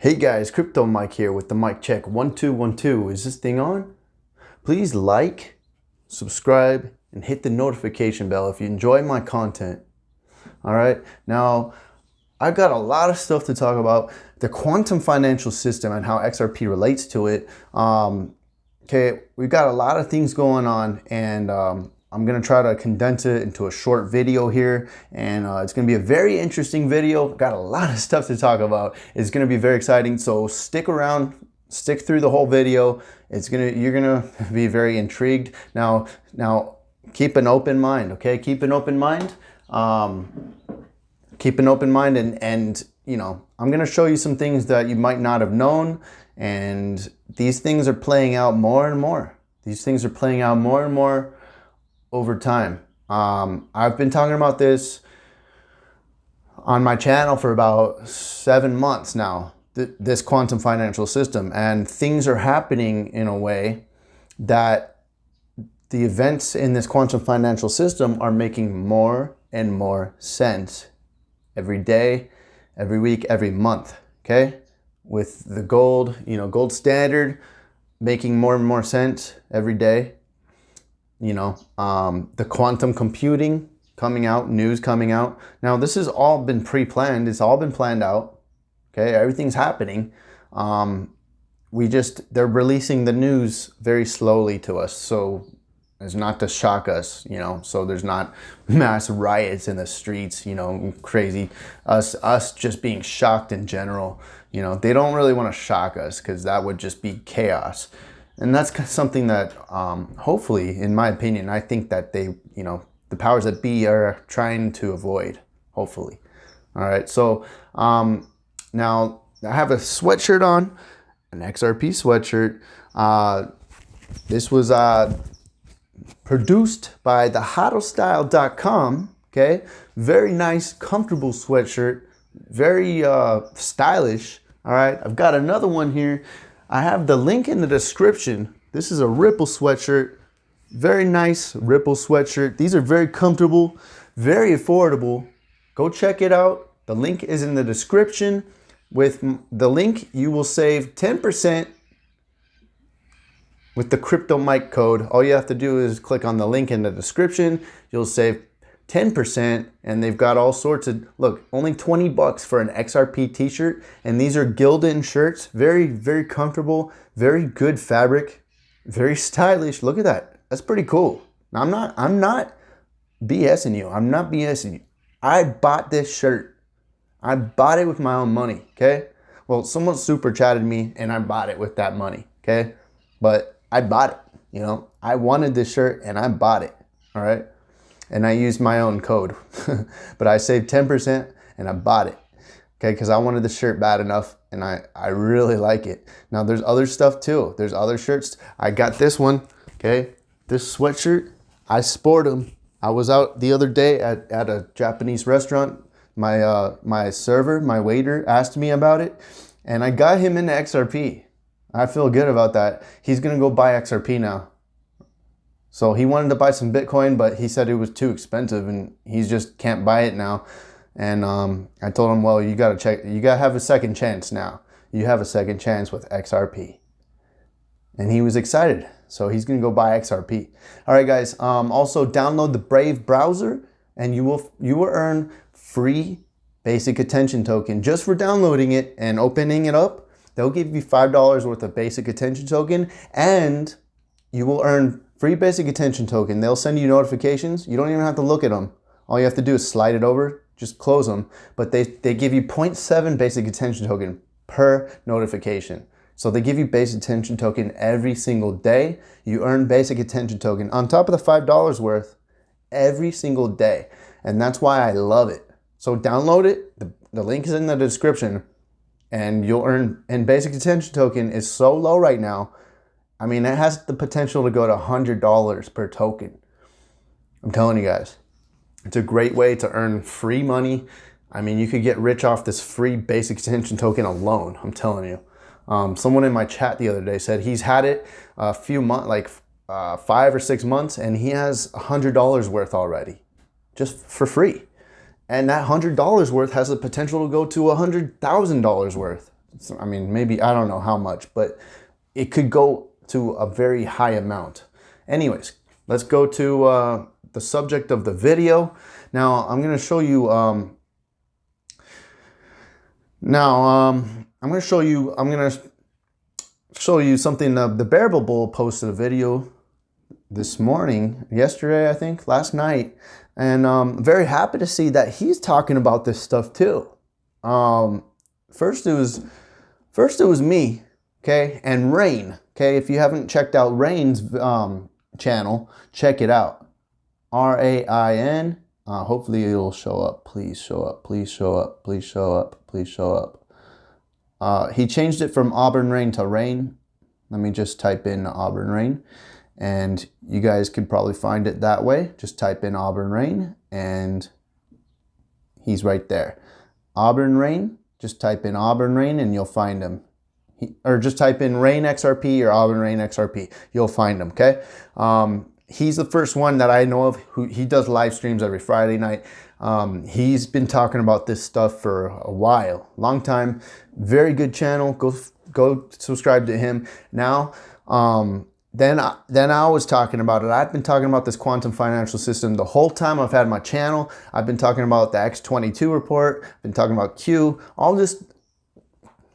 Hey guys, Crypto Mike here with the mic check 1212. Is this thing on? Please like, subscribe, and hit the notification bell if you enjoy my content. All right, now I've got a lot of stuff to talk about. The quantum financial system and how XRP relates to it. Okay, we've got a lot of things going on, and I'm gonna try to condense it into a short video here, and it's gonna be a very interesting video. Got a lot of stuff to talk about. It's gonna be very exciting, so stick around, stick through the whole video. You're gonna be very intrigued. Now keep an open mind, okay? Keep an open mind. Keep an open mind, and you know, I'm gonna show you some things that you might not have known, and these things are playing out more and more. These things are playing out more and more over time. I've been talking about this on my channel for about 7 months now, this quantum financial system, and things are happening in a way that the events in this quantum financial system are making more and more sense every day, every week, every month, okay? With the gold, gold standard making more and more sense every day. The quantum computing coming out, news coming out. Now, this has all been pre-planned. It's all been planned out. Okay, everything's happening. They're releasing the news very slowly to us, so as not to shock us, so there's not mass riots in the streets, crazy. Us just being shocked in general. They don't really want to shock us because that would just be chaos. And that's something that, hopefully, in my opinion, I think that the powers that be are trying to avoid, hopefully. All right, so now I have a sweatshirt on, an XRP sweatshirt. This was produced by thehodlstyle.com, okay? Very nice, comfortable sweatshirt, very stylish, all right? I've got another one here. I have the link in the description. This is a Ripple sweatshirt. Very nice Ripple sweatshirt. These are very comfortable, very affordable. Go check it out. The link is in the description. With the link, you will save 10% with the Crypto Mike code. All you have to do is click on the link in the description. You'll save 10%, and they've got all sorts of, look, only 20 bucks for an XRP t-shirt, and these are Gildan shirts. Very, very comfortable, very good fabric, very stylish. Look at that. That's pretty cool. I'm not BSing you. I'm not BSing you. I bought this shirt. I bought it with my own money, okay? Well, someone super chatted me, and I bought it with that money, okay? But I bought it, I wanted this shirt, and I bought it, all right? And I used my own code, but I saved 10% and I bought it, okay? Because I wanted the shirt bad enough, and I really like it. Now, there's other stuff too. There's other shirts. I got this one, okay? This sweatshirt, I sport them. I was out the other day at a Japanese restaurant. My server, my waiter asked me about it, and I got him into XRP. I feel good about that. He's gonna go buy XRP now. So he wanted to buy some Bitcoin, but he said it was too expensive, and he just can't buy it now. And I told him, well, you gotta have a second chance now. You have a second chance with XRP. And he was excited, so he's gonna go buy XRP. All right, guys. Also, download the Brave browser, and you will earn free basic attention token just for downloading it and opening it up. They'll give you $5 worth of basic attention token, and you will earn free basic attention token. They'll send you notifications. You don't even have to look at them. All you have to do is slide it over, just close them. But they give you 0.7 basic attention token per notification. So they give you basic attention token every single day. You earn basic attention token on top of the $5 worth every single day. And that's why I love it. So download it. The link is in the description, and you'll earn, and basic attention token is so low right now. I mean, it has the potential to go to $100 per token. I'm telling you guys, it's a great way to earn free money. I mean, you could get rich off this free basic attention token alone. I'm telling you. Someone in my chat the other day said he's had it a few months, like 5 or 6 months, and he has $100 worth already, just for free. And that $100 worth has the potential to go to $100,000 worth. I mean, maybe, I don't know how much, but it could go to a very high amount. Anyways, let's go to the subject of the video. Now, I'm going to show you, I'm going to show you something. The Bearable Bull posted a video this morning, yesterday, I think, last night, and I'm very happy to see that he's talking about this stuff too. First it was me, okay, and Rain, okay. If you haven't checked out Rain's channel, check it out. RAIN. Hopefully it'll show up. Please show up. Please show up. Please show up. Please show up. He changed it from Auburn Rain to Rain. Let me just type in Auburn Rain, and you guys could probably find it that way. Just type in Auburn Rain, and he's right there. Auburn Rain. Just type in Auburn Rain, and you'll find him. Or just type in Rain XRP or Auburn Rain XRP. You'll find him. Okay. He's the first one that I know of who he does live streams every Friday night. He's been talking about this stuff for a while, long time. Very good channel. Go subscribe to him. Now, then I was talking about it. I've been talking about this quantum financial system the whole time I've had my channel. I've been talking about the X22 report. I've been talking about Q. All this,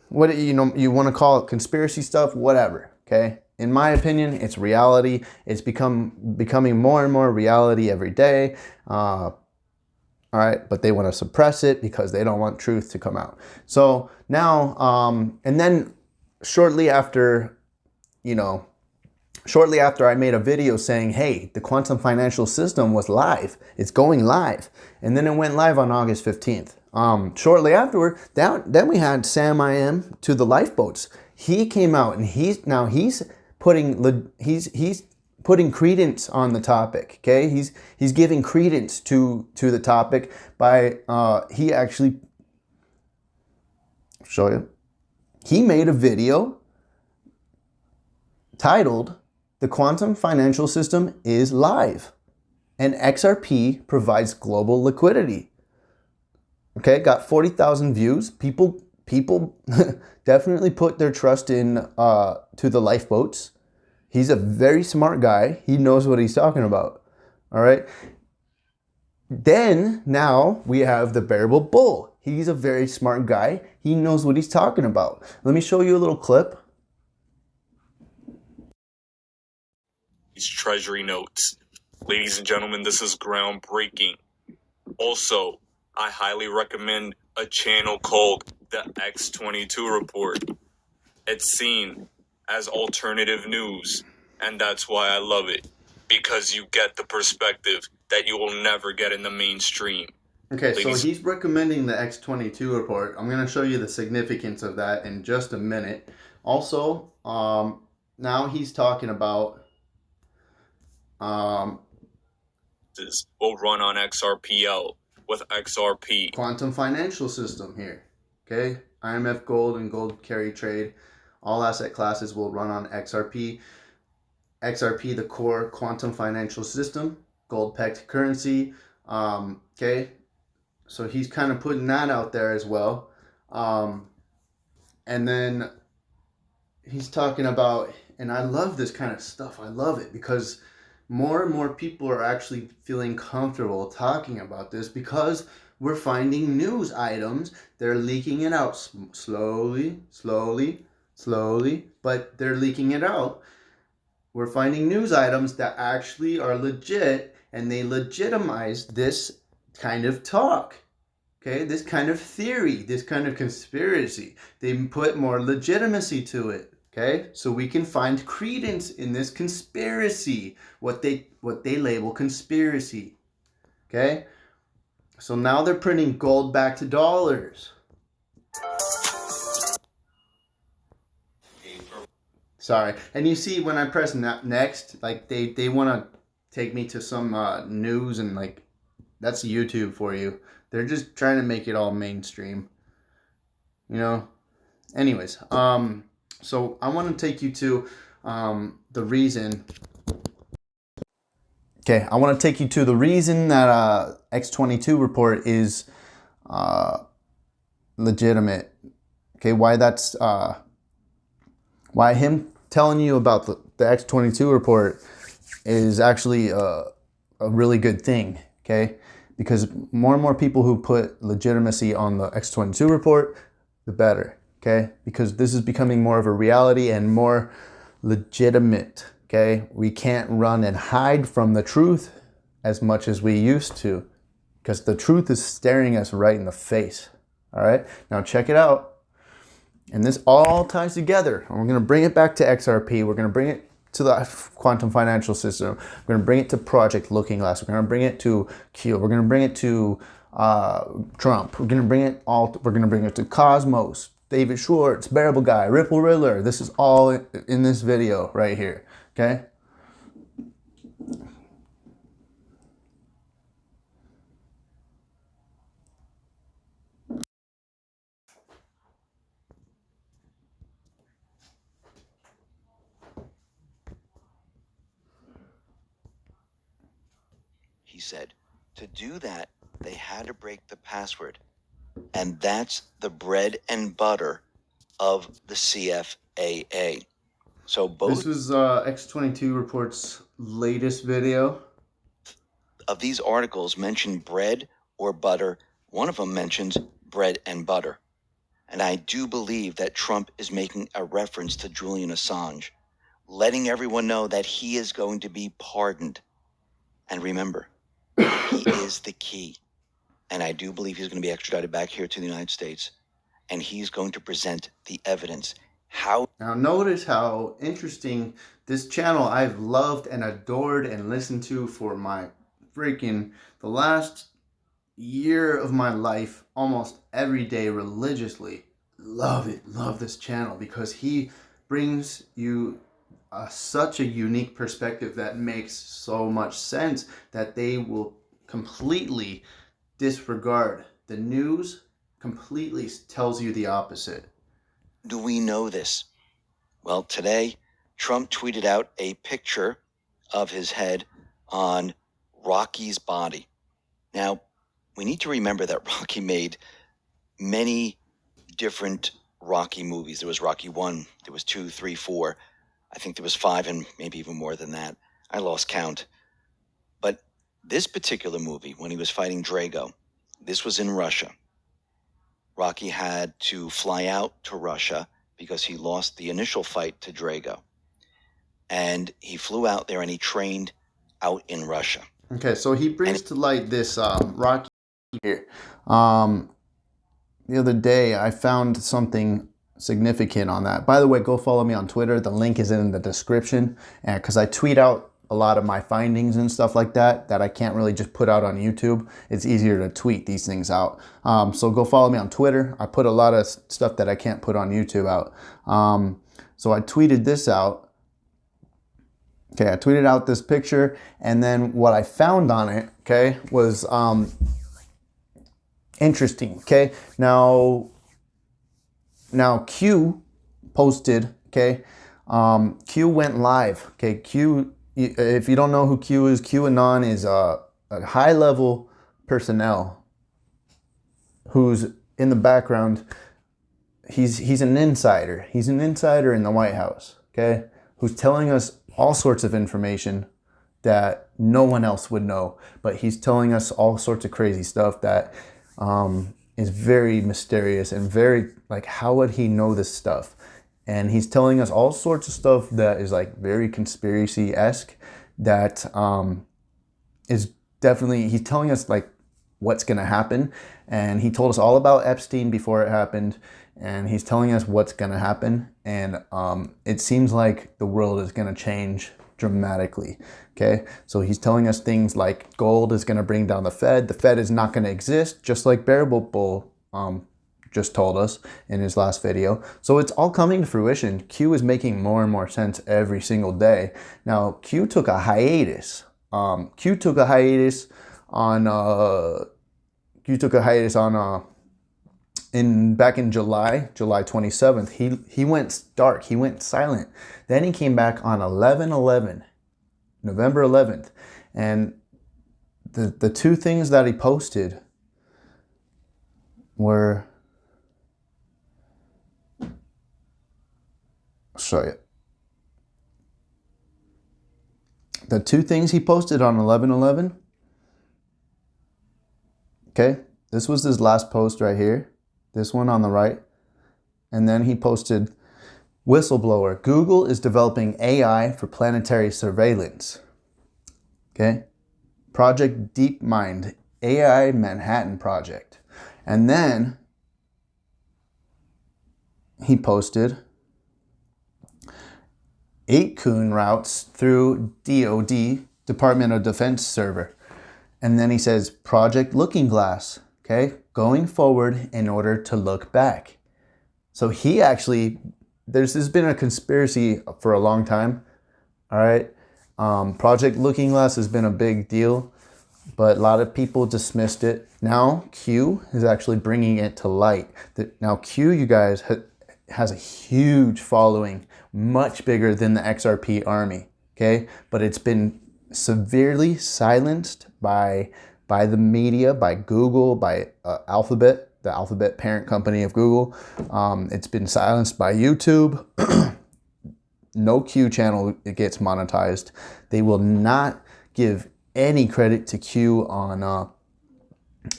what you want to call it, conspiracy stuff, whatever. Okay. In my opinion, it's reality. It's becoming more and more reality every day. All right, but they want to suppress it because they don't want truth to come out. So now, and then shortly after I made a video saying, hey, the quantum financial system was live. It's going live. And then it went live on August 15th. Shortly afterward, then we had Sam IM to the lifeboats. He came out and he's putting credence on the topic. Okay, he's giving credence to the topic by he actually show you. He made a video titled "The Quantum Financial System is Live, and XRP provides global liquidity." Okay, got 40,000 views. People definitely put their trust in to the lifeboats. He's a very smart guy. He knows what he's talking about. All right. Then now we have the Bearable Bull. He's a very smart guy. He knows what he's talking about. Let me show you a little clip. These treasury notes. Ladies and gentlemen, this is groundbreaking. Also, I highly recommend a channel called the X22 Report. It's seen as alternative news, and that's why I love it, because you get the perspective that you will never get in the mainstream. Okay, so he's recommending the X22 Report. I'm going to show you the significance of that in just a minute. Also, now he's talking about will run on XRPL with XRP. Quantum financial system here. Okay, IMF Gold and Gold carry trade. All asset classes will run on XRP. XRP, the core quantum financial system, gold-pegged currency. Okay, so he's kind of putting that out there as well. And then he's talking about, and I love this kind of stuff. I love it because more and more people are actually feeling comfortable talking about this because we're finding news items. They're leaking it out slowly, but they're leaking it out. We're finding news items that actually are legit, and they legitimize this kind of talk. Okay, this kind of theory, this kind of conspiracy. They put more legitimacy to it. Okay, so we can find credence in this conspiracy, what they label conspiracy. Okay, so now they're printing gold back to dollars. Sorry, and you see when I press next, like they want to take me to some news, and like that's YouTube for you. They're just trying to make it all mainstream, you know. Anyways, so I want to take you to the reason. Okay, I want to take you to the reason that X22 report is legitimate. Okay, why that's why him telling you about the X22 report is actually a really good thing. Okay, because more and more people who put legitimacy on the X22 report, the better. Okay, because this is becoming more of a reality and more legitimate. Okay, we can't run and hide from the truth as much as we used to, because the truth is staring us right in the face. All right, now check it out. And this all ties together. And we're going to bring it back to XRP. We're going to bring it to the quantum financial system. We're going to bring it to Project Looking Glass. We're going to bring it to Q. We're going to bring it to Trump. We're going to bring it all. We're going to bring it to Cosmos, David Schwartz, Bearable Guy, Ripple Riddler. This is all in this video right here. Okay. He said, to do that, they had to break the password. And that's the bread and butter of the CFAA. So both This was X22 Report's latest video. of these articles mention bread or butter. One of them mentions bread and butter. And I do believe that Trump is making a reference to Julian Assange, letting everyone know that he is going to be pardoned. And remember, he is the key. And I do believe he's going to be extradited back here to the United States. And he's going to present the evidence. Now notice how interesting this channel I've loved and adored and listened to for my freaking the last year of my life, almost every day religiously. Love it. Love this channel because he brings you such a unique perspective that makes so much sense that they will completely disregard. The news completely tells you the opposite. Do we know this? Well, today, Trump tweeted out a picture of his head on Rocky's body. Now, we need to remember that Rocky made many different Rocky movies. There was Rocky 1, there was 2, 3, 4. I think there was 5 and maybe even more than that. I lost count. But this particular movie, when he was fighting Drago, this was in Russia. Rocky had to fly out to Russia because he lost the initial fight to Drago. And he flew out there and he trained out in Russia. Okay, so he brings to light this Rocky here. The other day, I found something significant on that. By the way, go follow me on Twitter. The link is in the description. And because I tweet out a lot of my findings and stuff like that I can't really just put out on YouTube. It's easier to tweet these things out. So go follow me on Twitter. I put a lot of stuff that I can't put on YouTube out. So I tweeted this out. Okay, I tweeted out this picture, and then what I found on it, okay, was interesting. Okay, now Q posted. Okay, Q went live. Okay, Q. If you don't know who Q is, QAnon is a high-level personnel who's in the background. He's an insider. He's an insider in the White House, okay, who's telling us all sorts of information that no one else would know. But he's telling us all sorts of crazy stuff that is very mysterious and very, like, how would he know this stuff? And he's telling us all sorts of stuff that is like very conspiracy-esque, that is definitely, he's telling us like what's going to happen. And he told us all about Epstein before it happened. And he's telling us what's going to happen. And it seems like the world is going to change dramatically. Okay, so he's telling us things like gold is going to bring down the Fed. The Fed is not going to exist, just like Bearable Bull just told us in his last video. So it's all coming to fruition. Q is making more and more sense every single day. Now, Q took a hiatus. Q took a hiatus on back in July 27th. He went dark. He went silent. Then he came back on 11/11, November 11th, and the two things that he posted were show you. The two things he posted on 11/11. Okay, this was his last post right here. This one on the right. And then he posted, whistleblower, Google is developing AI for planetary surveillance. Okay, Project DeepMind, AI Manhattan Project. And then he posted 8 coon routes through DoD, Department of Defense server. And then he says, Project Looking Glass, okay, going forward in order to look back. So he actually, this has been a conspiracy for a long time, all right? Project Looking Glass has been a big deal, but a lot of people dismissed it. Now Q is actually bringing it to light. Now Q, you guys, has a huge following, much bigger than the XRP army, okay? But it's been severely silenced by the media, by Google, by Alphabet, the Alphabet parent company of Google. It's been silenced by YouTube. No Q channel gets monetized. They will not give any credit to Q on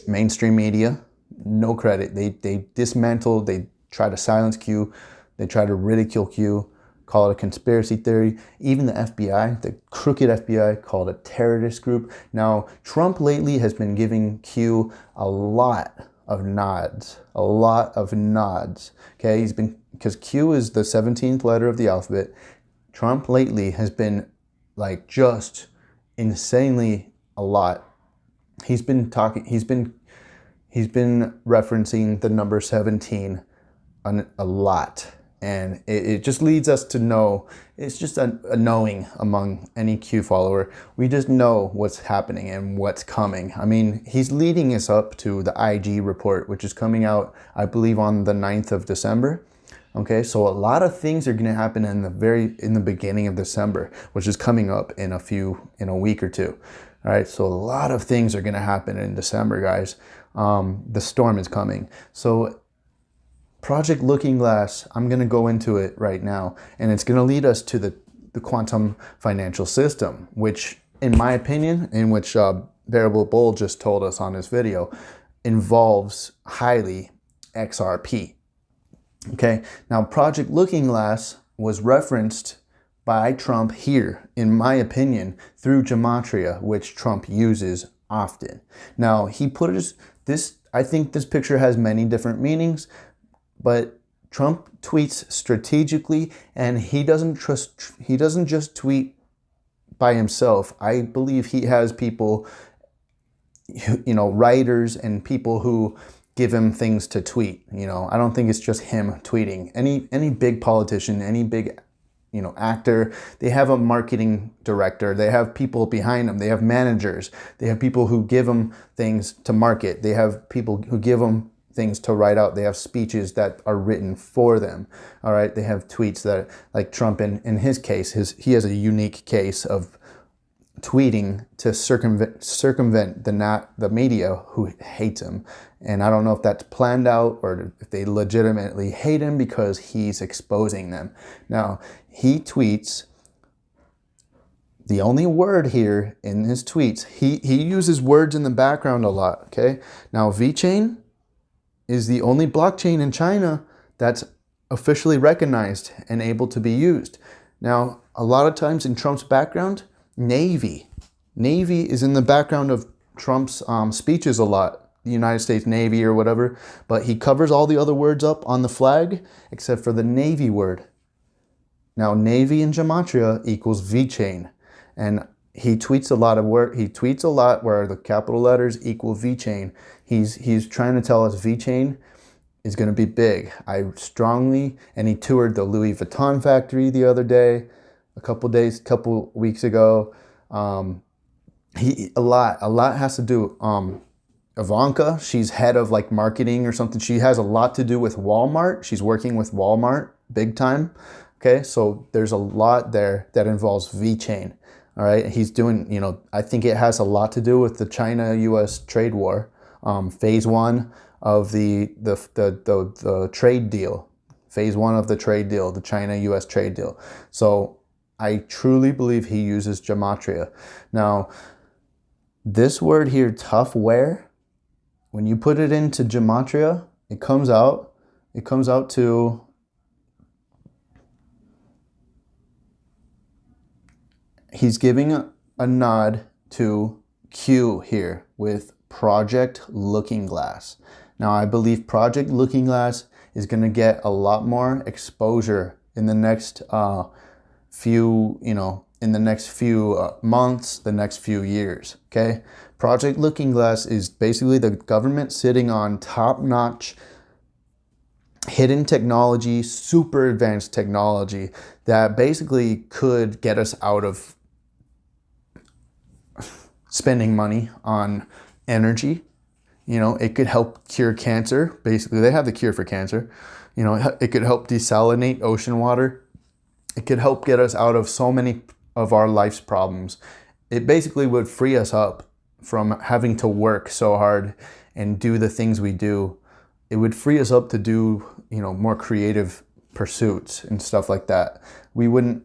mainstream media. No credit. They dismantle, they try to silence Q, they try to ridicule Q, call it a conspiracy theory. Even the FBI, the crooked FBI, called it a terrorist group. Now, Trump lately has been giving Q a lot of nods, okay? Because Q is the 17th letter of the alphabet. Trump lately has been like just insanely a lot. He's been referencing the number 17 a lot. And it just leads us to know, it's just a knowing among any Q follower. We just know what's happening and what's coming. I mean, he's leading us up to the IG report, which is coming out, I believe, on the 9th of December. Okay, so a lot of things are going to happen in the beginning of December, which is coming up in a week or two. All right, so a lot of things are going to happen in December, guys. The storm is coming. So Project Looking Glass, I'm going to go into it right now, and it's going to lead us to the quantum financial system, which, in my opinion, in which Variable Bull just told us on his video, involves highly XRP. Okay, now Project Looking Glass was referenced by Trump here, in my opinion, through Gematria, which Trump uses often. Now, he put this, I think this picture has many different meanings, but Trump tweets strategically, and he doesn't just tweet by himself. I believe he has people, writers and people who give him things to tweet. I don't think it's just him tweeting. Any big politician, any big actor, they have a marketing director, they have people behind them, they have managers, they have people who give them things to market, they have people who give them things to write out, they have speeches that are written for them. All right, they have tweets that, like Trump in his case, he has a unique case of tweeting to circumvent the media who hates him. And I don't know if that's planned out or if they legitimately hate him because he's exposing them. Now, he tweets, the only word here in his tweets, he uses words in the background a lot, okay? Now, VeChain is the only blockchain in China that's officially recognized and able to be used. Now, a lot of times in Trump's background, Navy is in the background of Trump's speeches a lot, the United States Navy or whatever, but he covers all the other words up on the flag except for the Navy word. Now, Navy in Gematria equals VeChain, and he tweets a lot where the capital letters equal VeChain. He's trying to tell us VeChain is going to be big. And he toured the Louis Vuitton factory the other day, a couple weeks ago. A lot has to do. Ivanka, she's head of like marketing or something. She has a lot to do with Walmart. She's working with Walmart big time. Okay, so there's a lot there that involves VeChain. All right, he's doing, I think it has a lot to do with the China-U.S. trade war, phase 1 of the trade deal. phase 1 of the trade deal, the China-US trade deal. So I truly believe he uses gematria. Now, this word here, toughware, when you put it into gematria, it comes out to he's giving a nod to Q here with Project Looking Glass. Now, I believe Project Looking Glass is going to get a lot more exposure in the next few months, the next few years, okay? Project Looking Glass is basically the government sitting on top-notch hidden technology, super advanced technology that basically could get us out of spending money on energy. You know, it could help cure cancer. Basically, they have the cure for cancer. You know, it could help desalinate ocean water. It could help get us out of so many of our life's problems. It basically would free us up from having to work so hard and do the things we do. It would free us up to do, you know, more creative pursuits and stuff like that. We wouldn't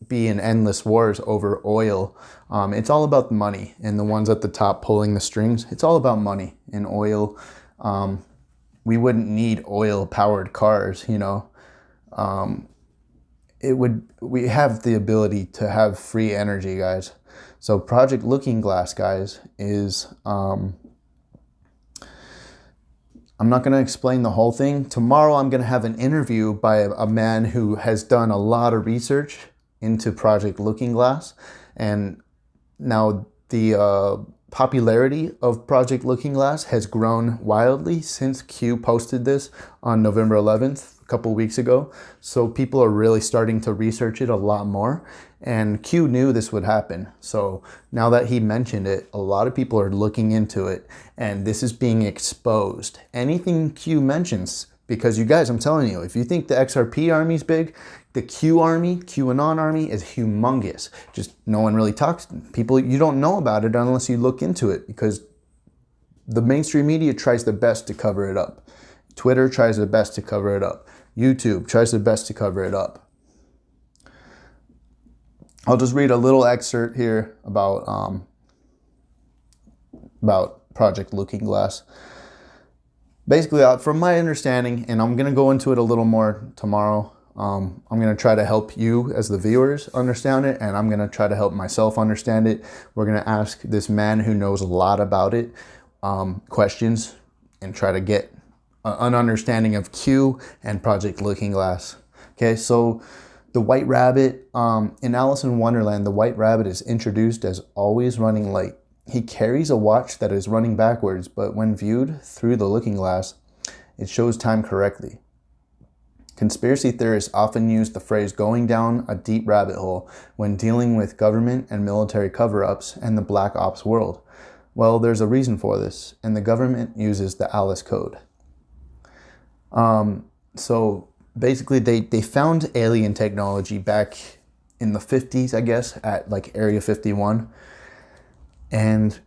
be in endless wars over oil. It's all about the money and the ones at the top pulling the strings. It's all about money and oil. We wouldn't need oil-powered cars, you know. We have the ability to have free energy, guys. So Project Looking Glass, guys, is I'm not going to explain the whole thing. Tomorrow I'm going to have an interview by a man who has done a lot of research into Project Looking Glass. And now the popularity of Project Looking Glass has grown wildly since Q posted this on November 11th, a couple weeks ago. So people are really starting to research it a lot more. And Q knew this would happen. So now that he mentioned it, a lot of people are looking into it. And this is being exposed. Anything Q mentions, because you guys, I'm telling you, if you think the XRP army is big, the Q army, QAnon army is humongous. Just no one really talks. People, you don't know about it unless you look into it, because the mainstream media tries their best to cover it up. Twitter tries their best to cover it up. YouTube tries their best to cover it up. I'll just read a little excerpt here about Project Looking Glass. Basically, from my understanding, and I'm going to go into it a little more tomorrow, I'm going to try to help you as the viewers understand it, and I'm going to try to help myself understand it. We're going to ask this man who knows a lot about it questions and try to get an understanding of Q and Project Looking Glass. Okay, so the White Rabbit, in Alice in Wonderland, the White Rabbit is introduced as always running late. He carries a watch that is running backwards, but when viewed through the looking glass, it shows time correctly. Conspiracy theorists often use the phrase going down a deep rabbit hole when dealing with government and military cover-ups and the black ops world. Well, there's a reason for this, and the government uses the Alice Code. So basically, they found alien technology back in the 50s, I guess, at like Area 51. And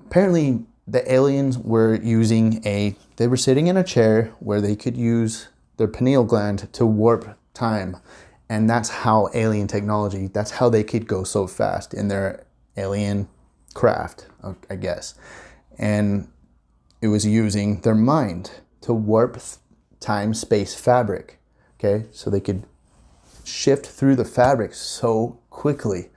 apparently the aliens were they were sitting in a chair where they could use their pineal gland to warp time. And that's how alien technology, that's how they could go so fast in their alien craft, I guess. And it was using their mind to warp time-space fabric, okay? So they could shift through the fabric so quickly.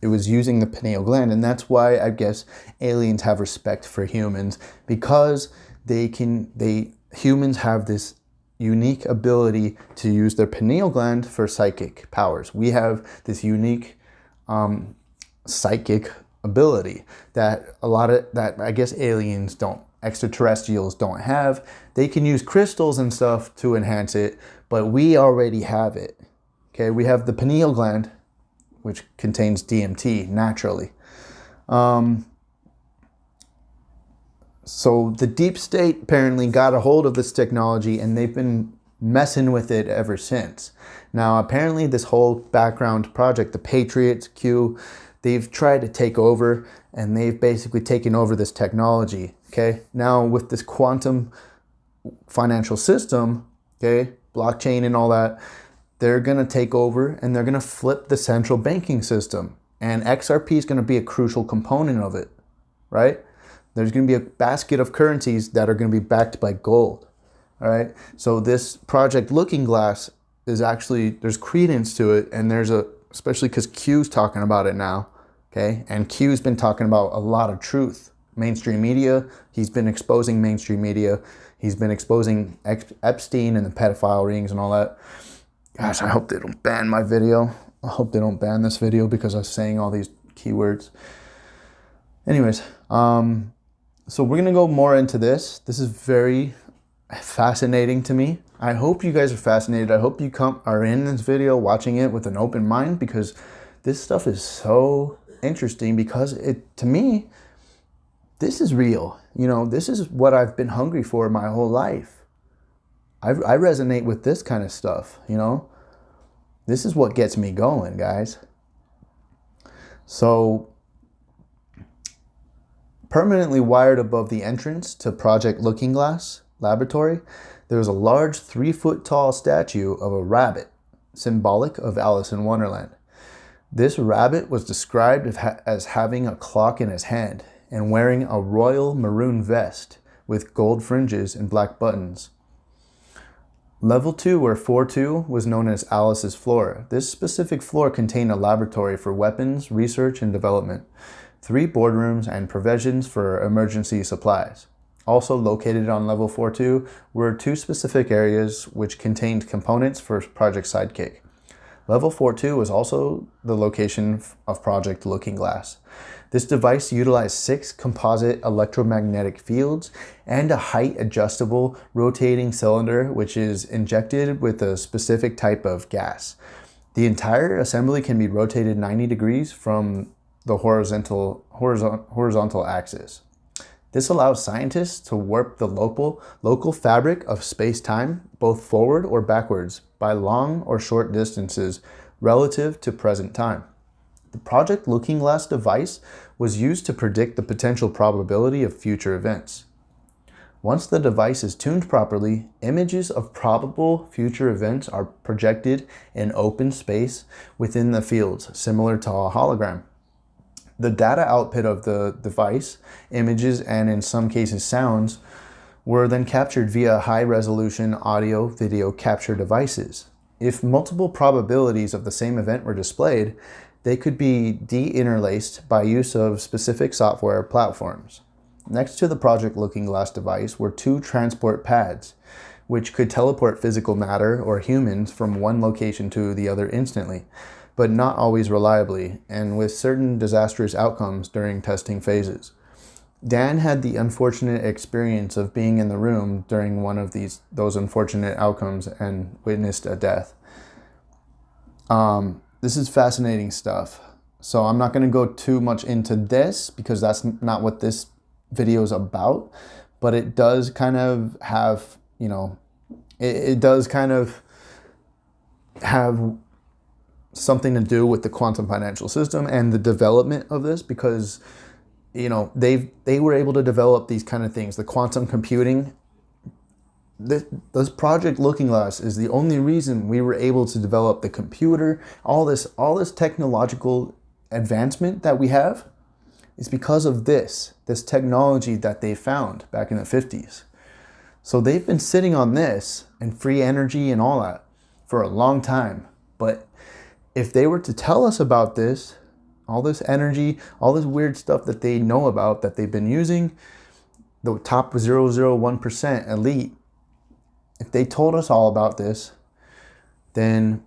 It was using the pineal gland, and that's why I guess aliens have respect for humans, because humans have this unique ability to use their pineal gland for psychic powers. We have this unique psychic ability that I guess aliens don't, extraterrestrials don't have. They can use crystals and stuff to enhance it, but we already have it. Okay, we have the pineal gland, which contains DMT naturally. So the deep state apparently got a hold of this technology, and they've been messing with it ever since. Now, apparently this whole background project, the Patriots, Q, they've tried to take over, and they've basically taken over this technology, okay? Now with this quantum financial system, okay, blockchain and all that, they're going to take over and they're going to flip the central banking system. And XRP is going to be a crucial component of it, right? There's going to be a basket of currencies that are going to be backed by gold, all right? So this project Looking Glass is actually, there's credence to it, and there's especially because Q's talking about it now, okay? And Q's been talking about a lot of truth. Mainstream media, he's been exposing mainstream media. He's been exposing Epstein and the pedophile rings and all that. Gosh, I hope they don't ban my video. I hope they don't ban this video because I was saying all these keywords. Anyways, so we're gonna go more into this. This is very fascinating to me. I hope you guys are fascinated. I hope you are in this video watching it with an open mind, because this stuff is so interesting, because to me, this is real. You know, this is what I've been hungry for my whole life. I resonate with this kind of stuff, you know. This is what gets me going, guys. So, permanently wired above the entrance to Project Looking Glass laboratory, there was a large 3-foot tall statue of a rabbit, symbolic of Alice in Wonderland. This rabbit was described as having a clock in his hand and wearing a royal maroon vest with gold fringes and black buttons. Level 2, or 4-2, was known as Alice's floor. This specific floor contained a laboratory for weapons, research, and development, 3 boardrooms, and provisions for emergency supplies. Also located on level 4-2 were 2 specific areas which contained components for Project Sidekick. Level 4-2 was also the location of Project Looking Glass. This device utilized 6 composite electromagnetic fields and a height adjustable rotating cylinder which is injected with a specific type of gas. The entire assembly can be rotated 90 degrees from the horizontal axis. This allows scientists to warp the local fabric of space-time, both forward or backwards, by long or short distances relative to present time. The Project Looking Glass device was used to predict the potential probability of future events. Once the device is tuned properly, images of probable future events are projected in open space within the fields, similar to a hologram. The data output of the device, images, and in some cases sounds, were then captured via high-resolution audio-video capture devices. If multiple probabilities of the same event were displayed, they could be de-interlaced by use of specific software platforms. Next to the Project Looking Glass device were 2 transport pads, which could teleport physical matter or humans from one location to the other instantly, but not always reliably, and with certain disastrous outcomes during testing phases. Dan had the unfortunate experience of being in the room during one of those unfortunate outcomes and witnessed a death. This is fascinating stuff. So I'm not going to go too much into this because that's not what this video is about, but it does kind of have, you know, it does kind of have something to do with the quantum financial system and the development of this, because, you know, they were able to develop these kind of things, the quantum computing. This Project Looking Glass is the only reason we were able to develop the computer. All this technological advancement that we have is because of this technology that they found back in the 50s. So they've been sitting on this and free energy and all that for a long time. But if they were to tell us about this, all this energy, all this weird stuff that they know about, that they've been using, the top 0.001% elite, if they told us all about this, then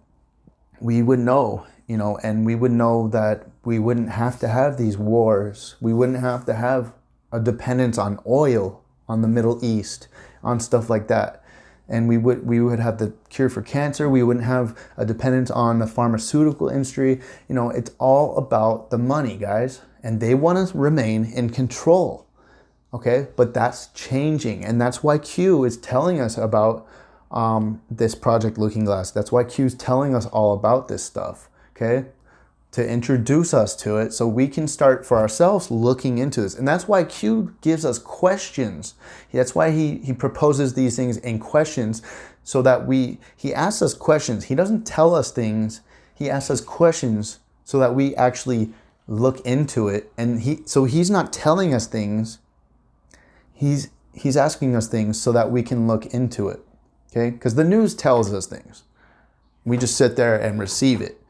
we would know, you know, and we would know that we wouldn't have to have these wars. We wouldn't have to have a dependence on oil, on the Middle East, on stuff like that. And we would have the cure for cancer. We wouldn't have a dependence on the pharmaceutical industry. You know, it's all about the money, guys. And they want to remain in control. Okay, but that's changing. And that's why Q is telling us about this Project Looking Glass. That's why Q is telling us all about this stuff. Okay, to introduce us to it so we can start for ourselves looking into this. And that's why Q gives us questions. That's why he proposes these things in questions, so that he asks us questions. He doesn't tell us things. He asks us questions so that we actually look into it. And he's not telling us things. He's asking us things so that we can look into it. Okay? Because the news tells us things. We just sit there and receive it.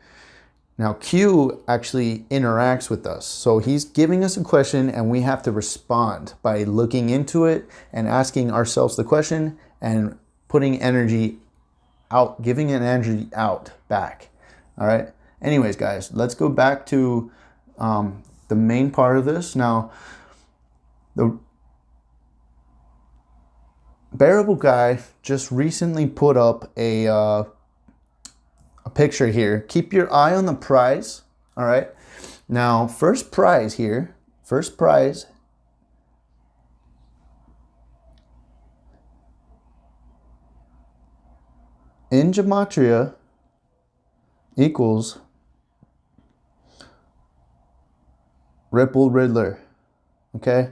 Now, Q actually interacts with us. So he's giving us a question and we have to respond by looking into it and asking ourselves the question and putting energy out, giving an energy out back. All right. Anyways, guys, let's go back to the main part of this. Now, the Bearable Guy just recently put up a picture here. Keep your eye on the prize. All right. Now, first prize here. First prize. In gematria equals Ripple Riddler. Okay.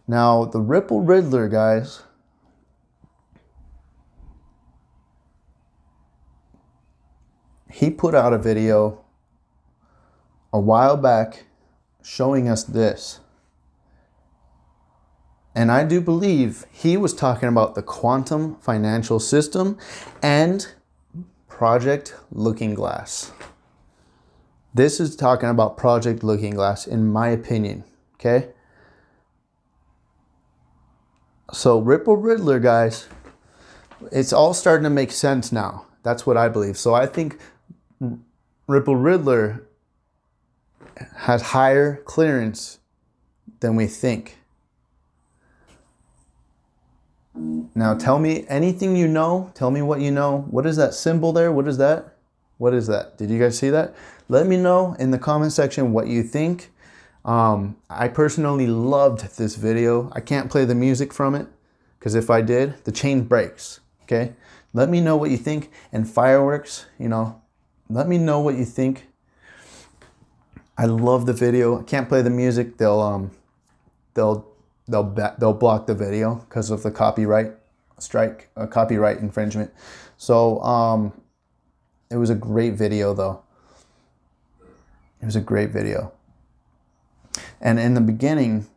Now, the Ripple Riddler, guys, he put out a video a while back showing us this. And I do believe he was talking about the quantum financial system and Project Looking Glass. This is talking about Project Looking Glass, in my opinion. Okay? So Ripple Riddler, guys, it's all starting to make sense now. That's what I believe. So I think Ripple Riddler has higher clearance than we think. Now tell me anything you know. Tell me what you know. What is that symbol there? What is that? What is that? Did you guys see that? Let me know in the comment section what you think. I personally loved this video. I can't play the music from it because if I did, the chain breaks. Okay? Let me know what you think. And fireworks, you know, let me know what you think. I love the video. I can't play the music. They'll block the video because of the copyright strike, copyright infringement. So it was a great video though. It was a great video. And in the beginning,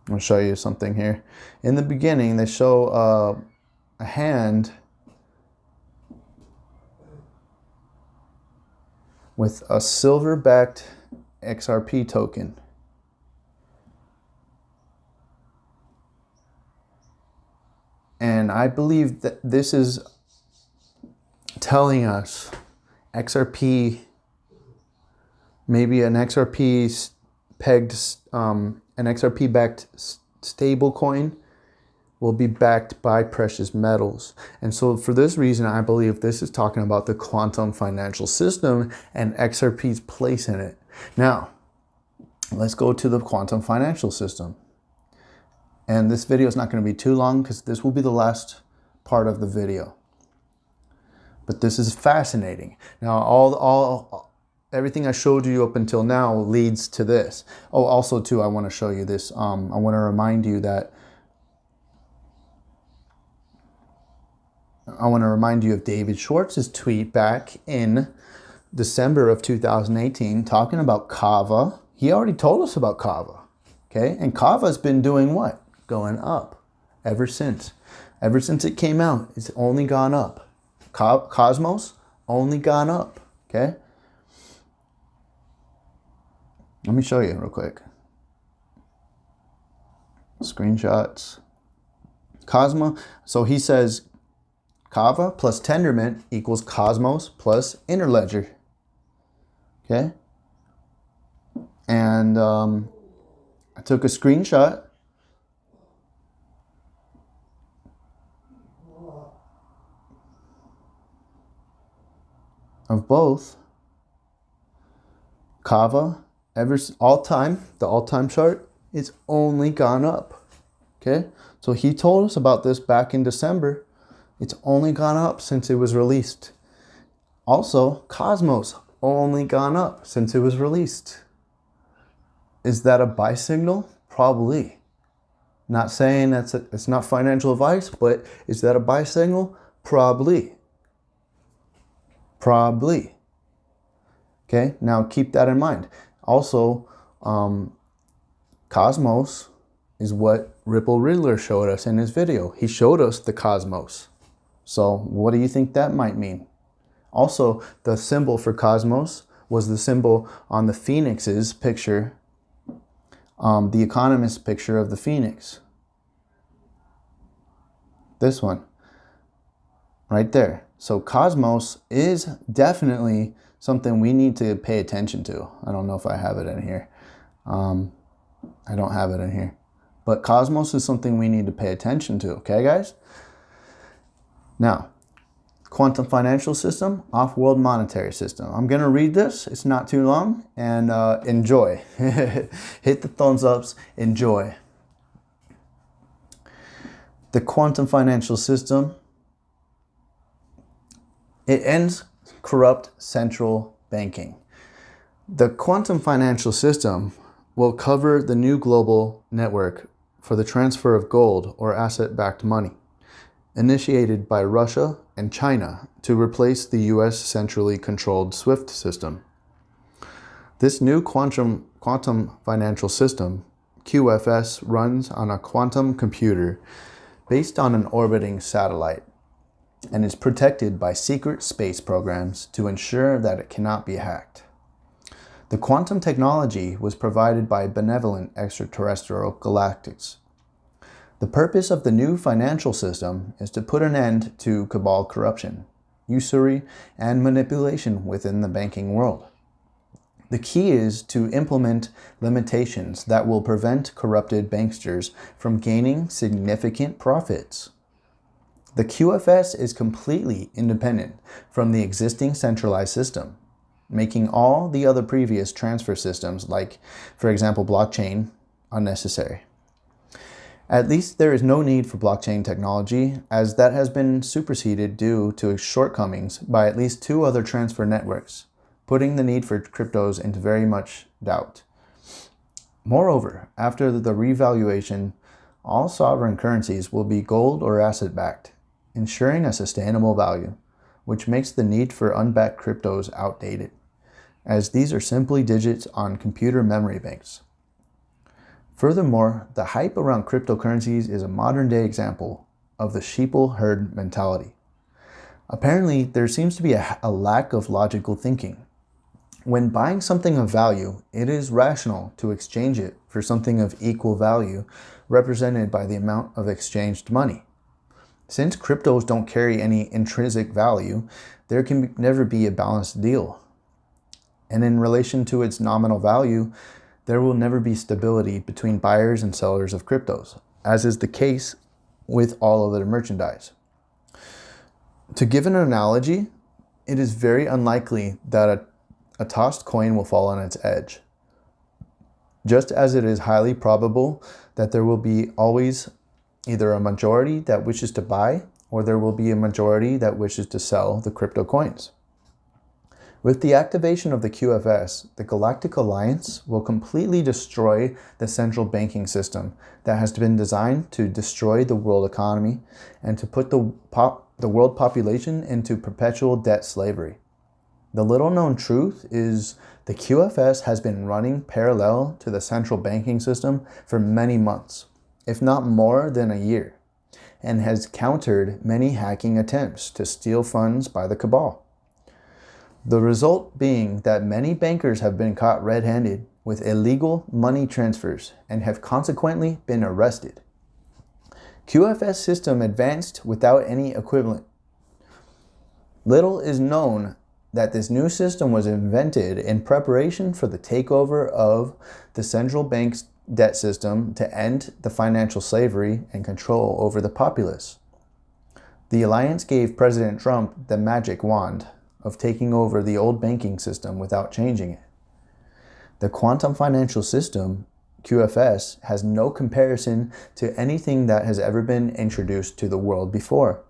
I'll show you something here. In the beginning, they show a hand with a silver-backed XRP token. And I believe that this is telling us XRP, maybe an XRP pegged, an XRP-backed stablecoin will be backed by precious metals. And so for this reason, I believe this is talking about the quantum financial system and XRP's place in it. Now, let's go to the quantum financial system. And this video is not going to be too long because this will be the last part of the video. But this is fascinating. Now, everything I showed you up until now leads to this. Oh, also too, I want to show you this. I want to remind you that of David Schwartz's tweet back in December of 2018 talking about Kava. He already told us about Kava. Okay? And Kava's been doing what? Going up ever since. Ever since it came out, it's only gone up. Cosmos, only gone up. Okay? Let me show you real quick. Screenshots. Cosmos. So he says Kava plus Tendermint equals Cosmos plus Interledger. Okay? And I took a screenshot of both. Kava, the all-time chart, it's only gone up. Okay, so he told us about this back in December. It's only gone up since it was released. Also, Cosmos only gone up since it was released. Is that a buy signal? Probably. Not saying it's not financial advice, but is that a buy signal? Probably. Probably. Okay, now keep that in mind. Also, Cosmos is what Riddler showed us in his video. He showed us the Cosmos. So what do you think that might mean? Also, the symbol for Cosmos was the symbol on the Phoenix's picture, the Economist picture of the Phoenix. This one, right there. So Cosmos is definitely something we need to pay attention to. I don't know if I have it in here. I don't have it in here. But Cosmos is something we need to pay attention to, okay, guys? Now, quantum financial system, off-world monetary system. I'm going to read this. It's not too long. And enjoy. Hit the thumbs ups. Enjoy. The quantum financial system, it ends corrupt central banking. The quantum financial system will cover the new global network for the transfer of gold or asset-backed money, initiated by Russia and China to replace the US centrally controlled SWIFT system. This new quantum financial system, QFS, runs on a quantum computer based on an orbiting satellite and is protected by secret space programs to ensure that it cannot be hacked. The quantum technology was provided by benevolent extraterrestrial galactics. The purpose of the new financial system is to put an end to cabal corruption, usury, and manipulation within the banking world. The key is to implement limitations that will prevent corrupted banksters from gaining significant profits. The QFS is completely independent from the existing centralized system, making all the other previous transfer systems, like, for example, blockchain, unnecessary. At least there is no need for blockchain technology, as that has been superseded due to shortcomings by at least 2 other transfer networks, putting the need for cryptos into very much doubt. Moreover, after the revaluation, all sovereign currencies will be gold or asset-backed, ensuring a sustainable value, which makes the need for unbacked cryptos outdated, as these are simply digits on computer memory banks. Furthermore, the hype around cryptocurrencies is a modern-day example of the sheeple herd mentality. Apparently, there seems to be a lack of logical thinking. When buying something of value, it is rational to exchange it for something of equal value, represented by the amount of exchanged money. Since cryptos don't carry any intrinsic value, there can never be a balanced deal. And in relation to its nominal value, there will never be stability between buyers and sellers of cryptos, as is the case with all other merchandise. To give an analogy, it is very unlikely that a tossed coin will fall on its edge, just as it is highly probable that there will be always either a majority that wishes to buy or there will be a majority that wishes to sell the crypto coins. With the activation of the QFS, the Galactic Alliance will completely destroy the central banking system that has been designed to destroy the world economy and to put the world population into perpetual debt slavery. The little known truth is the QFS has been running parallel to the central banking system for many months, if not more than a year, and has countered many hacking attempts to steal funds by the cabal. The result being that many bankers have been caught red-handed with illegal money transfers and have consequently been arrested. QFS system advanced without any equivalent. Little is known that this new system was invented in preparation for the takeover of the central bank's debt system to end the financial slavery and control over the populace. The alliance gave President Trump the magic wand of taking over the old banking system without changing it. The quantum financial system, QFS has no comparison to anything that has ever been introduced to the world before.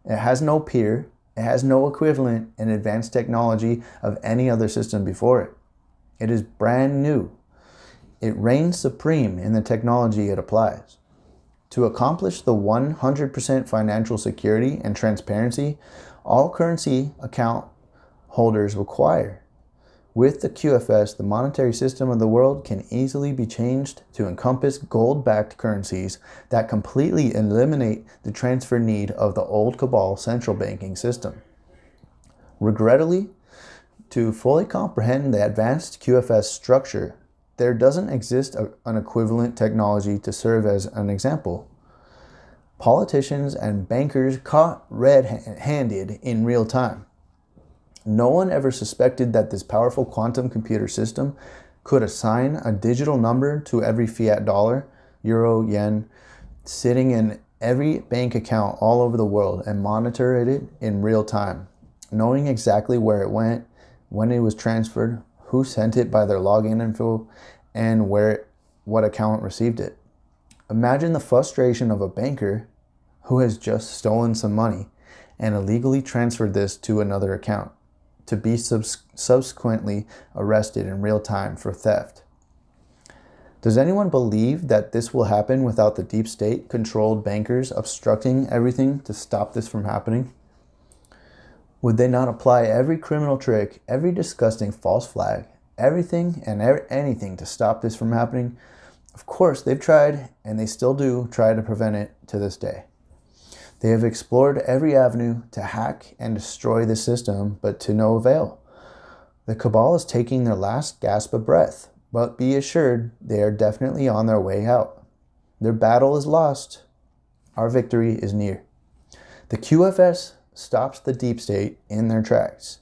It has no peer, it has no equivalent in advanced technology of any other system before it. It is brand new. It reigns supreme in the technology it applies. To accomplish the 100% financial security and transparency all currency account holders require. With the QFS, the monetary system of the world can easily be changed to encompass gold-backed currencies that completely eliminate the transfer need of the old cabal central banking system. Regrettably, to fully comprehend the advanced QFS structure, there doesn't exist an equivalent technology to serve as an example. Politicians and bankers caught red-handed in real time. No one ever suspected that this powerful quantum computer system could assign a digital number to every fiat dollar, euro, yen, sitting in every bank account all over the world and monitor it in real time, knowing exactly where it went, when it was transferred, who sent it by their login info, and what account received it. Imagine the frustration of a banker who has just stolen some money and illegally transferred this to another account, to be subsequently arrested in real time for theft. Does anyone believe that this will happen without the deep state controlled bankers obstructing everything to stop this from happening? Would they not apply every criminal trick, every disgusting false flag, everything and anything to stop this from happening? Of course, they've tried, and they still do try to prevent it to this day. They have explored every avenue to hack and destroy the system, but to no avail. The cabal is taking their last gasp of breath, but be assured they are definitely on their way out. Their battle is lost. Our victory is near. The QFS stops the deep state in their tracks.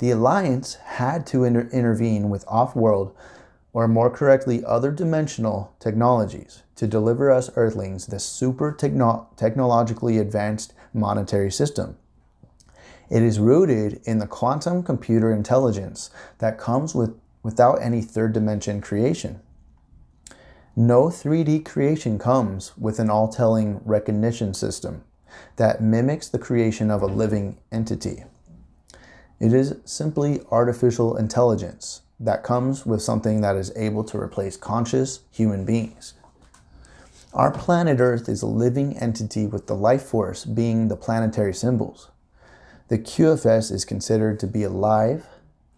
The Alliance had to intervene with off-world, or more correctly, other dimensional technologies to deliver us Earthlings this super technologically advanced monetary system. It is rooted in the quantum computer intelligence that comes without any third dimension creation. No 3D creation comes with an all-telling recognition system that mimics the creation of a living entity. It is simply artificial intelligence that comes with something that is able to replace conscious human beings. Our planet Earth is a living entity with the life force being the planetary symbols. The QFS is considered to be alive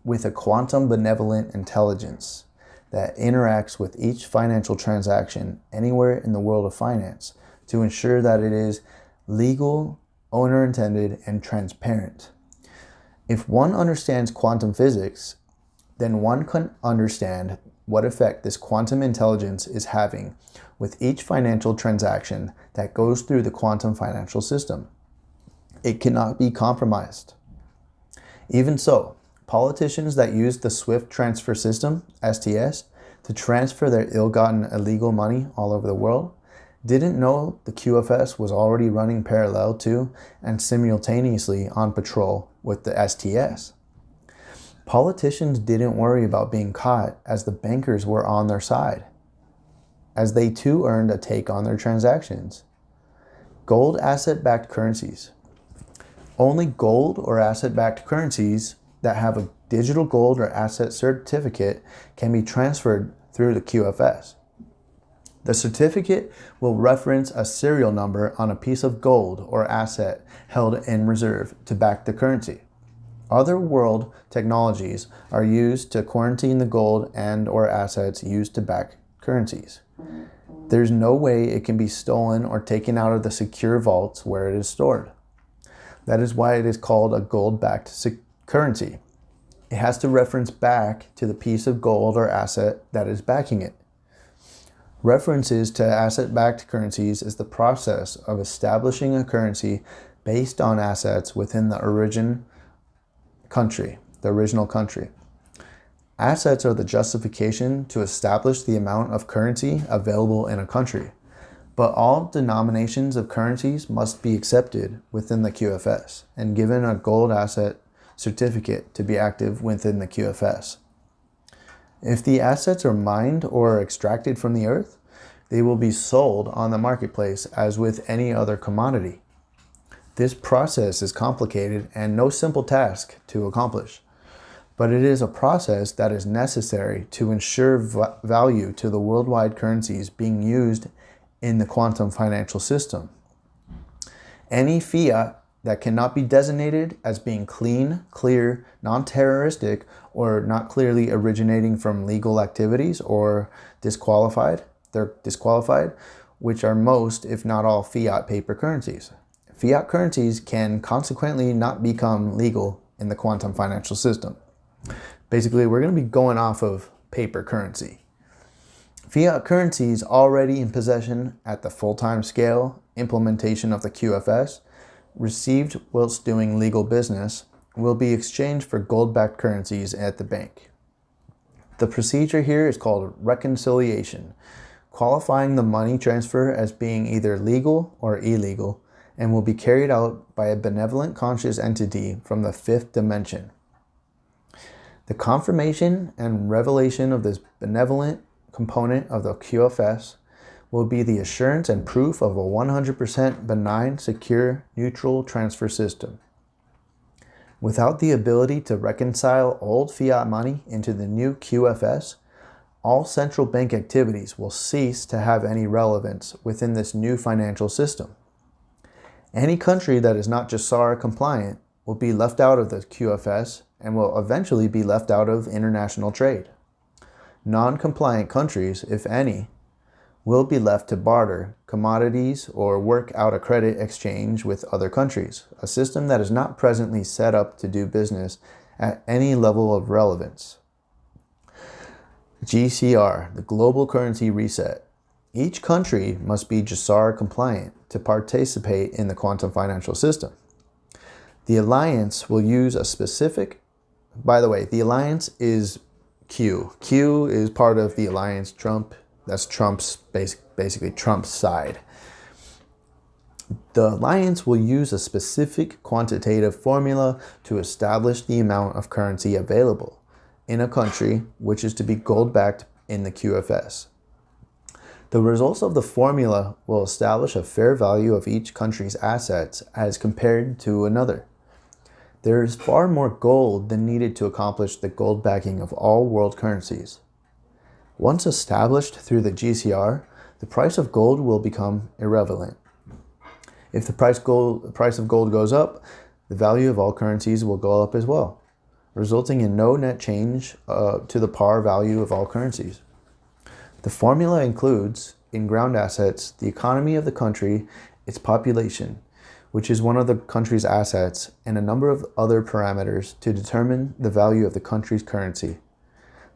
with a quantum benevolent intelligence that interacts with each financial transaction anywhere in the world of finance to ensure that it is legal, owner-intended, and transparent. If one understands quantum physics, then one can understand what effect this quantum intelligence is having with each financial transaction that goes through the quantum financial system. It cannot be compromised. Even so, politicians that use the SWIFT transfer system, STS, to transfer their ill-gotten illegal money all over the world didn't know the QFS was already running parallel to and simultaneously on patrol with the STS. Politicians didn't worry about being caught as the bankers were on their side, as they too earned a take on their transactions. Gold asset-backed currencies. Only gold or asset-backed currencies that have a digital gold or asset certificate can be transferred through the QFS. The certificate will reference a serial number on a piece of gold or asset held in reserve to back the currency. Other world technologies are used to quarantine the gold and or assets used to back currencies. There's no way it can be stolen or taken out of the secure vaults where it is stored. That is why it is called a gold-backed currency. It has to reference back to the piece of gold or asset that is backing it. References to asset-backed currencies is the process of establishing a currency based on assets within the original country. Assets are the justification to establish the amount of currency available in a country, but all denominations of currencies must be accepted within the QFS and given a gold asset certificate to be active within the QFS. If the assets are mined or extracted from the earth, they will be sold on the marketplace as with any other commodity. This process is complicated and no simple task to accomplish, but it is a process that is necessary to ensure value to the worldwide currencies being used in the quantum financial system. Any fiat that cannot be designated as being clean, clear, non-terroristic, or not clearly originating from legal activities or they're disqualified, which are most, if not all, fiat paper currencies. Fiat currencies can consequently not become legal in the quantum financial system. Basically, we're going to be going off of paper currency. Fiat currencies already in possession at the full-time scale implementation of the QFS, received whilst doing legal business, will be exchanged for gold-backed currencies at the bank. The procedure here is called reconciliation, qualifying the money transfer as being either legal or illegal, and will be carried out by a benevolent conscious entity from the fifth dimension. The confirmation and revelation of this benevolent component of the QFS will be the assurance and proof of a 100% benign, secure, neutral transfer system. Without the ability to reconcile old fiat money into the new QFS, all central bank activities will cease to have any relevance within this new financial system. Any country that is not JSAR compliant will be left out of the QFS and will eventually be left out of international trade. Non-compliant countries, if any, will be left to barter commodities or work out a credit exchange with other countries, a system that is not presently set up to do business at any level of relevance. GCR, the Global Currency Reset. Each country must be JSAR compliant to participate in the quantum financial system. The alliance will use a specific, by the way, the alliance is Q. Q is part of the alliance Trump. That's Trump's, basically Trump's side. The alliance will use a specific quantitative formula to establish the amount of currency available in a country, which is to be gold-backed in the QFS. The results of the formula will establish a fair value of each country's assets as compared to another. There is far more gold than needed to accomplish the gold backing of all world currencies. Once established through the GCR, the price of gold will become irrelevant. If the price of gold goes up, the value of all currencies will go up as well, resulting in no net change to the par value of all currencies. The formula includes, in ground assets, the economy of the country, its population, which is one of the country's assets, and a number of other parameters to determine the value of the country's currency.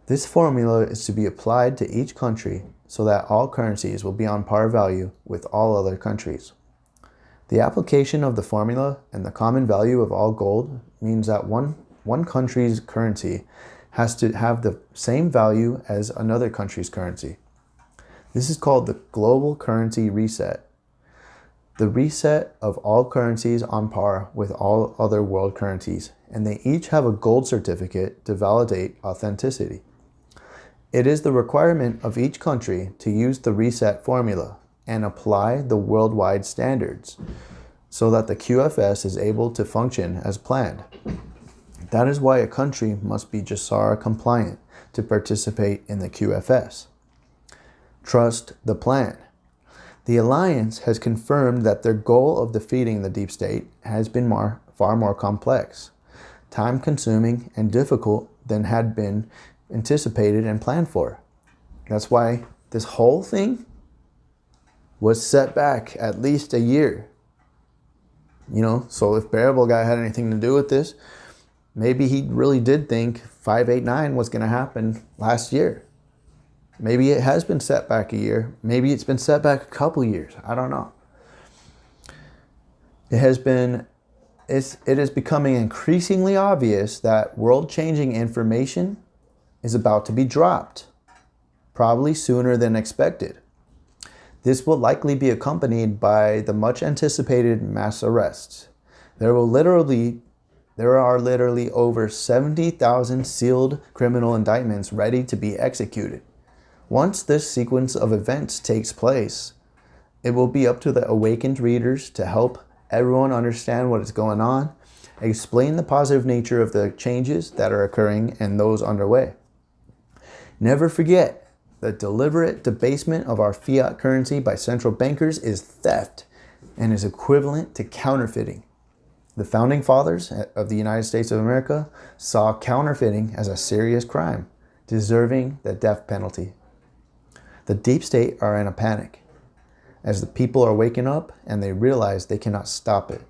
This formula is to be applied to each country so that all currencies will be on par value with all other countries. The application of the formula and the common value of all gold means that one country's currency has to have the same value as another country's currency. This is called the Global Currency Reset. The reset of all currencies on par with all other world currencies, and they each have a gold certificate to validate authenticity. It is the requirement of each country to use the reset formula and apply the worldwide standards so that the QFS is able to function as planned. That is why a country must be JSAR compliant to participate in the QFS. Trust the plan. The alliance has confirmed that their goal of defeating the deep state has been far more complex, time-consuming, and difficult than had been anticipated and planned for. That's why this whole thing was set back at least a year. So if Bearable Guy had anything to do with this, maybe he really did think 589 was going to happen last year. Maybe it has been set back a year. Maybe it's been set back a couple years. I don't know. It is becoming increasingly obvious that world-changing information is about to be dropped, probably sooner than expected. This will likely be accompanied by the much anticipated mass arrests. There will literally There are literally over 70,000 sealed criminal indictments ready to be executed. Once this sequence of events takes place, it will be up to the awakened readers to help everyone understand what is going on, explain the positive nature of the changes that are occurring and those underway. Never forget, the deliberate debasement of our fiat currency by central bankers is theft and is equivalent to counterfeiting. The founding fathers of the United States of America saw counterfeiting as a serious crime, deserving the death penalty. The deep state are in a panic, as the people are waking up and they realize they cannot stop it.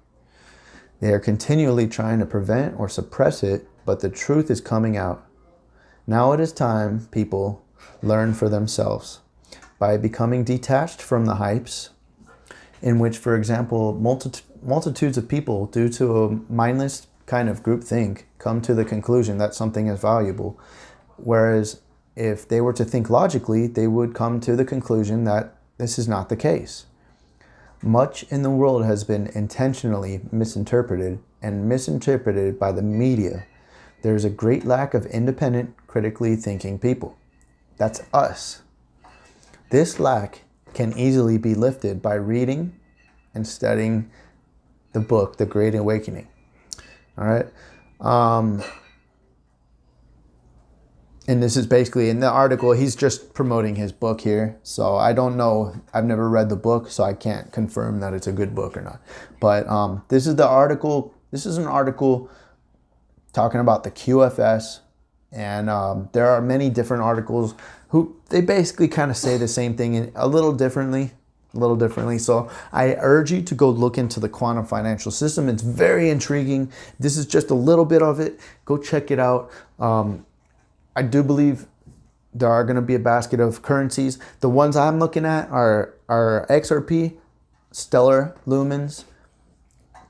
They are continually trying to prevent or suppress it, but the truth is coming out. Now it is time people learn for themselves by becoming detached from the hypes, in which, for example, multitudes of people, due to a mindless kind of groupthink, come to the conclusion that something is valuable. Whereas if they were to think logically, they would come to the conclusion that this is not the case. Much in the world has been intentionally misinterpreted and misinterpreted by the media. There is a great lack of independent, critically thinking people. That's us. This lack can easily be lifted by reading and studying the book, The Great Awakening. All right. And this is basically in the article, he's just promoting his book here. So I don't know. I've never read the book, so I can't confirm that it's a good book or not. But this is the article. This is an article talking about the QFS. And there are many different articles who they basically kind of say the same thing a little differently. So I urge you to go look into the quantum financial system. It's very intriguing. This is just a little bit of it. Go check it out. I do believe there are going to be a basket of currencies. The ones I'm looking at are XRP, Stellar Lumens,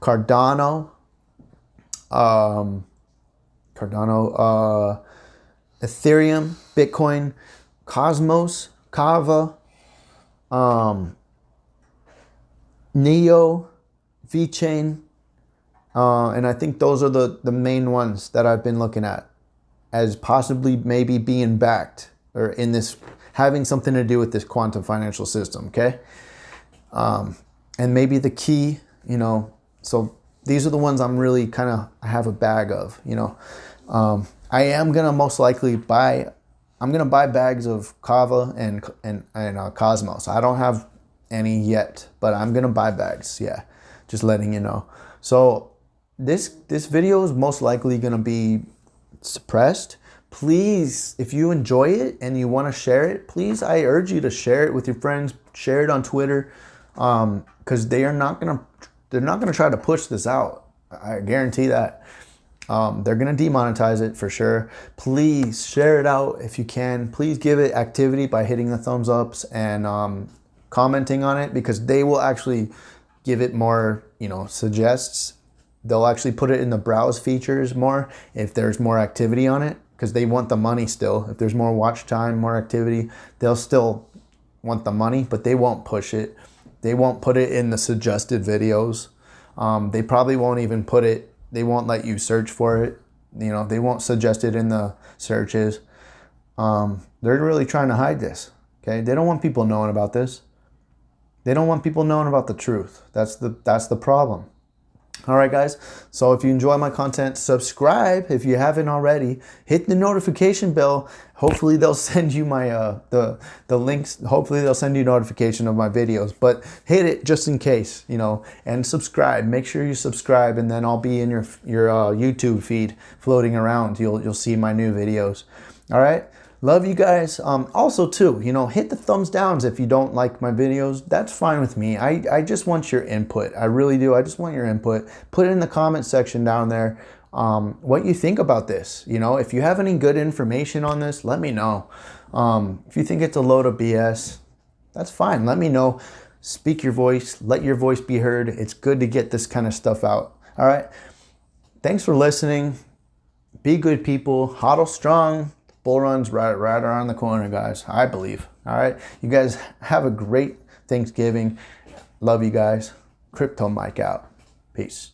Cardano, Ethereum, Bitcoin, Cosmos, Kava, Neo, VeChain, and I think those are the main ones that I've been looking at as possibly maybe being backed or in this, having something to do with this quantum financial system, okay? And maybe the key, so these are the ones I'm really kind of, I have a bag of, I am going to most likely buy bags of Kava and Cosmos. I don't have any yet, but I'm going to buy bags. Yeah. Just letting you know. So this video is most likely going to be suppressed. Please, if you enjoy it and you want to share it, please, I urge you to share it with your friends, share it on Twitter, because they're not going to try to push this out. I guarantee that. They're going to demonetize it for sure. Please share it out if you can. Please give it activity by hitting the thumbs ups and commenting on it, because they will actually give it more, suggests. They'll actually put it in the browse features more if there's more activity on it, because they want the money still. If there's more watch time, more activity, they'll still want the money, but they won't push it. They won't put it in the suggested videos. They probably won't even put it. They won't let you search for it. They won't suggest it in the searches. They're really trying to hide this. Okay, they don't want people knowing about this. They don't want people knowing about the truth. That's the problem. All right, guys. So if you enjoy my content, subscribe if you haven't already. Hit the notification bell. Hopefully they'll send you my the links. Hopefully they'll send you notification of my videos. But hit it just in case, and subscribe. Make sure you subscribe, and then I'll be in your YouTube feed floating around. You'll see my new videos. All right. Love you guys. Also too, hit the thumbs downs if you don't like my videos. That's fine with me. I just want your input. I really do. I just want your input. Put it in the comment section down there. What you think about this. If you have any good information on this, let me know. If you think it's a load of BS, that's fine. Let me know. Speak your voice. Let your voice be heard. It's good to get this kind of stuff out. All right. Thanks for listening. Be good people. HODL strong. Bull run's right around the corner, guys. I believe. All right. You guys have a great Thanksgiving. Love you guys. Crypto Mike out. Peace.